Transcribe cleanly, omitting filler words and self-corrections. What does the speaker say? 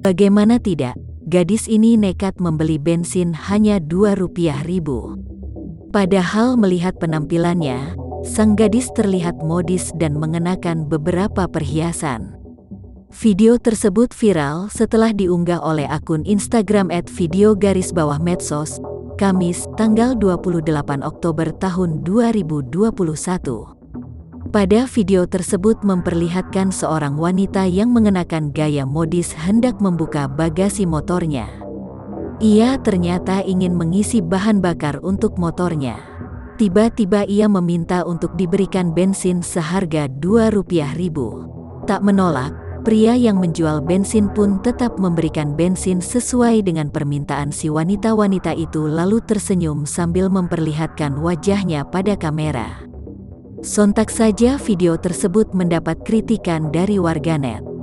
Bagaimana tidak, gadis ini nekat membeli bensin hanya Rp2.000. Padahal melihat penampilannya, sang gadis terlihat modis dan mengenakan beberapa perhiasan. Video tersebut viral setelah diunggah oleh akun Instagram @video_medsos, Kamis, tanggal 28 Oktober tahun 2021. Pada video tersebut memperlihatkan seorang wanita yang mengenakan gaya modis hendak membuka bagasi motornya. Ia ternyata ingin mengisi bahan bakar untuk motornya. Tiba-tiba ia meminta untuk diberikan bensin seharga Rp2.000. Tak menolak, pria yang menjual bensin pun tetap memberikan bensin sesuai dengan permintaan si wanita-wanita itu lalu tersenyum sambil memperlihatkan wajahnya pada kamera. Sontak saja video tersebut mendapat kritikan dari warganet.